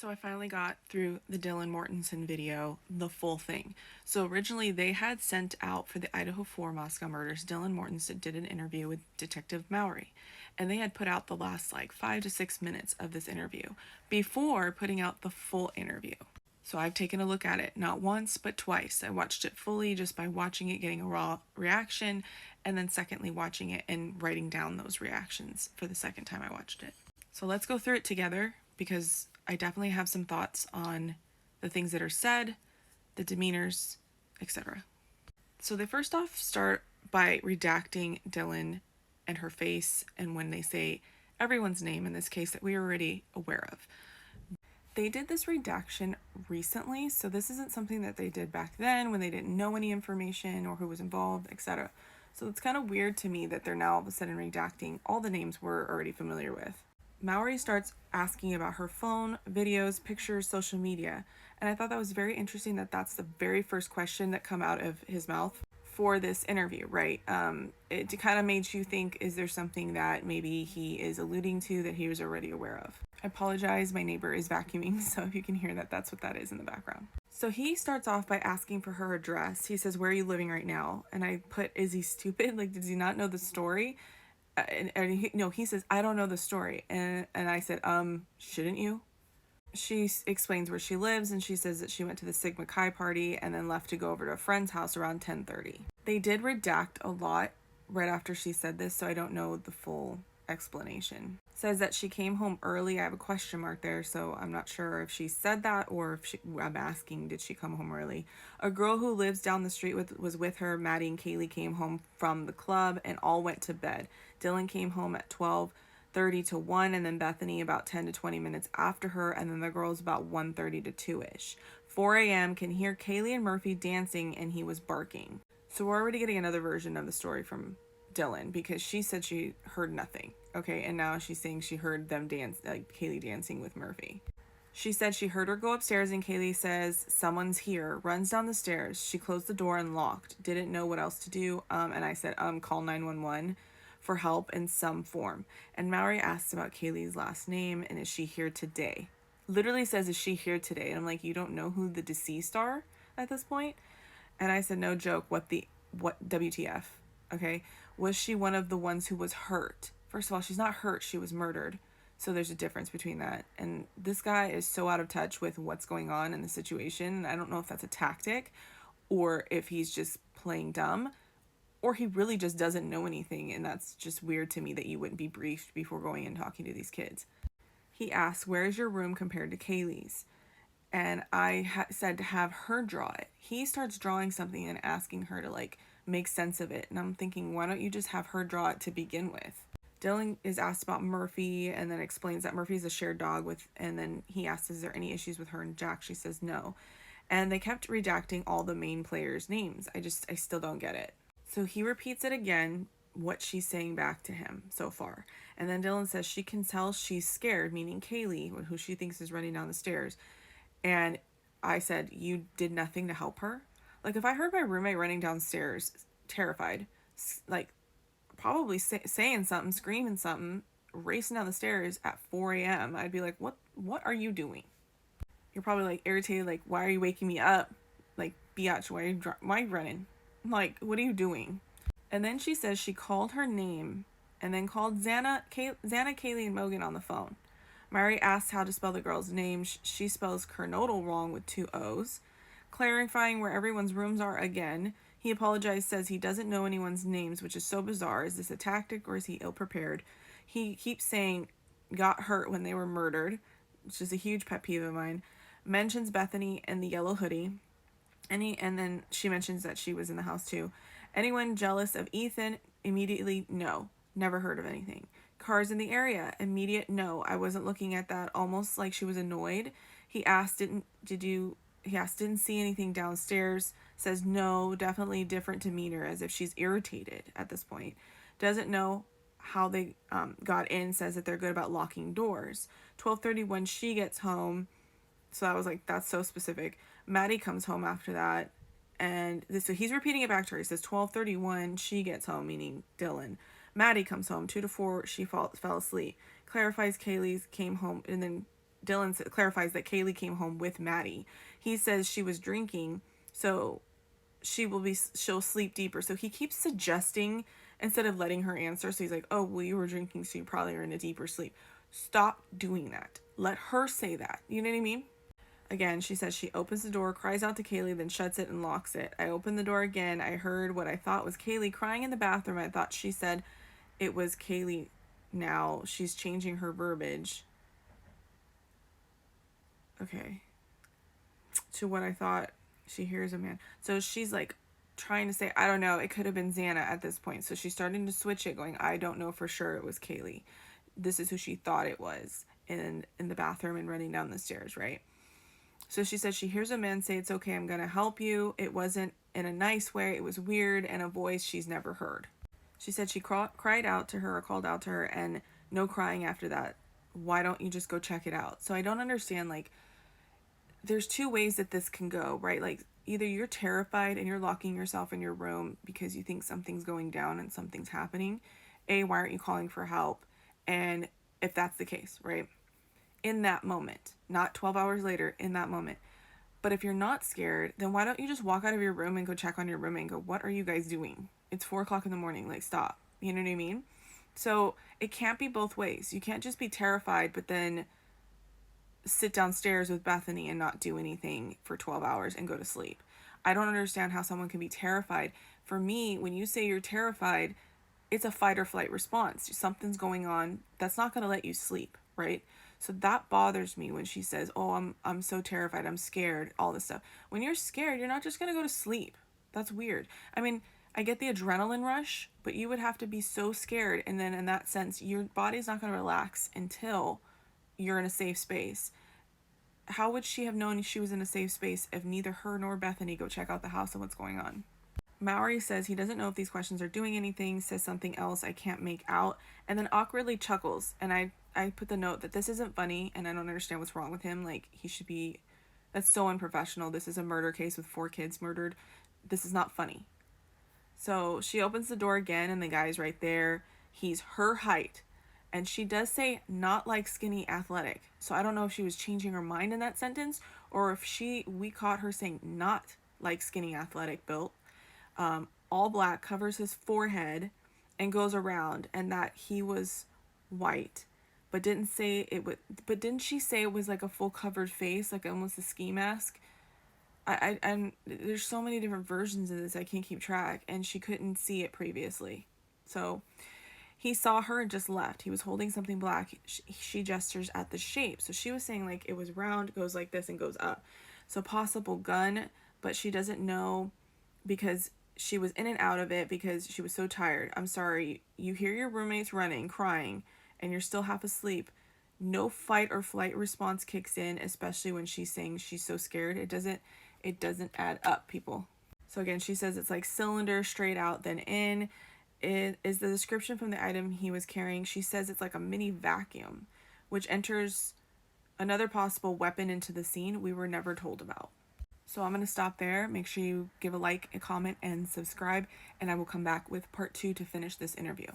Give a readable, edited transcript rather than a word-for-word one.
So I finally got through the Dylan Mortensen video, the full thing. So originally they had sent out for the Idaho 4 Moscow murders, Dylan Mortensen did an interview with Detective Mowry. And they had put out the last 5 to 6 minutes of this interview before putting out the full interview. So I've taken a look at it, not once, but twice. I watched it fully just by watching it, getting a raw reaction, and then secondly watching it and writing down those reactions for the second time I watched it. So let's go through it together because I definitely have some thoughts on the things that are said, the demeanors, etc. So they first off start by redacting Dylan and her face, and when they say everyone's name in this case that we are already aware of. They did this redaction recently, so this isn't something that they did back then when they didn't know any information or who was involved, etc. So it's kind of weird to me that they're now all of a sudden redacting all the names we're already familiar with. Mowry starts asking about her phone, videos, pictures, social media, and I thought that was very interesting that that's the very first question that come out of his mouth for this interview, right? It kind of made you think, is there something that maybe he is alluding to that he was already aware of? I apologize, my neighbor is vacuuming, so if you can hear that, that's what that is in the background. So he starts off by asking for her address. He says, where are you living right now? And I put, is he stupid? Does he not know the story? He says, I don't know the story. And I said, shouldn't you? She explains where she lives, and she says that she went to the Sigma Chi party and then left to go over to a friend's house around 10:30. They did redact a lot right after she said this, so I don't know the full explanation. Says that she came home early. I have a question mark there, so I'm not sure if she said that or if I'm asking, did she come home early? A girl who lives down the street was with her. Maddie and Kaylee came home from the club and all went to bed. Dylan came home at 12:30 to 1, and then Bethany about 10 to 20 minutes after her, and then the girls about 1:30 to 2-ish. 4 a.m. can hear Kaylee and Murphy dancing, and he was barking. So we're already getting another version of the story from Dylan, because she said she heard nothing, okay, and now she's saying she heard them dance, Kaylee dancing with Murphy. She said she heard her go upstairs, and Kaylee says, someone's here, runs down the stairs. She closed the door and locked, didn't know what else to do, and I said, call 911 for help in some form. And Mowry asks about Kaylee's last name, and is she here today? Literally says, is she here today? And I'm like, you don't know who the deceased are at this point? And I said, no joke, what WTF, okay? Was she one of the ones who was hurt? First of all, she's not hurt, she was murdered. So there's a difference between that. And this guy is so out of touch with what's going on in the situation. I don't know if that's a tactic or if he's just playing dumb or he really just doesn't know anything. And that's just weird to me that you wouldn't be briefed before going and talking to these kids. He asks, where is your room compared to Kaylee's? And I said to have her draw it. He starts drawing something and asking her to make sense of it. And I'm thinking, why don't you just have her draw it to begin with? Dylan is asked about Murphy and then explains that Murphy's a shared dog with, and then he asks, is there any issues with her and Jack? She says no. And they kept redacting all the main players' names. I still don't get it. So he repeats it again, what she's saying back to him so far. And then Dylan says she can tell she's scared, meaning Kaylee, who she thinks is running down the stairs. And I said, you did nothing to help her? If I heard my roommate running downstairs, terrified, probably saying something, screaming something, racing down the stairs at 4 a.m., I'd be like, what are you doing? You're probably irritated, why are you waking me up? Biatch, why are you running? What are you doing? And then she says she called her name and then called Xana, Kaylee, and Mogan on the phone. Mary asks how to spell the girl's name. She spells Kernodle wrong with 2 O's. Clarifying where everyone's rooms are again. He apologized, says he doesn't know anyone's names, which is so bizarre. Is this a tactic or is he ill-prepared? He keeps saying got hurt when they were murdered, which is a huge pet peeve of mine. Mentions Bethany and the yellow hoodie. And then she mentions that she was in the house too. Anyone jealous of Ethan? Immediately, no. Never heard of anything. Cars in the area? Immediate, no. I wasn't looking at that. Almost like she was annoyed. He asked, didn't see anything downstairs. Says no, definitely different demeanor, as if she's irritated at this point. Doesn't know how they got in. Says that they're good about locking doors. 12:30 when she gets home. So I was like, that's so specific. Maddie comes home after that. And so he's repeating it back to her. He says 12:31 she gets home, meaning Dylan. Maddie comes home 2 to 4. She fell asleep. Clarifies Kaylee's came home, and then Dylan clarifies that Kaylee came home with Maddie. He says she was drinking, so she'll sleep deeper. So he keeps suggesting instead of letting her answer. So he's like, oh, well, you were drinking, so you probably are in a deeper sleep. Stop doing that. Let her say that. You know what I mean? Again, she says she opens the door, cries out to Kaylee, then shuts it and locks it. I opened the door again. I heard what I thought was Kaylee crying in the bathroom. I thought she said it was Kaylee. Now she's changing her verbiage. Okay. To what I thought she hears a man. So she's like trying to say, I don't know, it could have been Xana at this point. So she's starting to switch it, going, I don't know for sure it was Kaylee. This is who she thought it was in the bathroom and running down the stairs, right? So she says she hears a man say, it's okay, I'm going to help you. It wasn't in a nice way. It was weird, and a voice she's never heard. She said she cried out to her or called out to her, and no crying after that. Why don't you just go check it out? So I don't understand, like, there's two ways that this can go, right? Like, either you're terrified and you're locking yourself in your room because you think something's going down and something's happening. A, why aren't you calling for help? And if that's the case, right? In that moment, not 12 hours later, in that moment. But if you're not scared, then why don't you just walk out of your room and go check on your roommate and go, what are you guys doing? It's 4 o'clock in the morning. Like, stop. You know what I mean? So it can't be both ways. You can't just be terrified, but then sit downstairs with Bethany and not do anything for 12 hours and go to sleep. I don't understand how someone can be terrified. For me, when you say you're terrified, it's a fight or flight response. Something's going on that's not going to let you sleep, right? So that bothers me when she says, oh, I'm so terrified, I'm scared, all this stuff. When you're scared, you're not just going to go to sleep. That's weird. I mean, I get the adrenaline rush, but you would have to be so scared. And then in that sense, your body's not going to relax until you're in a safe space. How would she have known she was in a safe space if neither her nor Bethany go check out the house and what's going on? Maury says he doesn't know if these questions are doing anything, says something else I can't make out, and then awkwardly chuckles. And I put the note that this isn't funny, and I don't understand what's wrong with him. Like, he should be... That's so unprofessional. This is a murder case with 4 kids murdered. This is not funny. So she opens the door again, and the guy's right there. He's her height. And she does say, not like skinny athletic. So I don't know if she was changing her mind in that sentence, or if we caught her saying not like skinny athletic built. All black, covers his forehead, and goes around, and that he was white, but didn't she say it was like a full covered face, like almost a ski mask? I'm there's so many different versions of this, I can't keep track, and she couldn't see it previously. So he saw her and just left. He was holding something black. She gestures at the shape. So she was saying like it was round, goes like this, and goes up. So possible gun, but she doesn't know because she was in and out of it because she was so tired. I'm sorry, you hear your roommates running, crying, and you're still half asleep. No fight or flight response kicks in, especially when she's saying she's so scared. It doesn't add up, people. So again, she says it's like cylinder, straight out, then in. It is the description from the item he was carrying. She says it's like a mini vacuum, which enters another possible weapon into the scene we were never told about. So I'm going to stop there. Make sure you give a like, a comment, and subscribe, and I will come back with part 2 to finish this interview.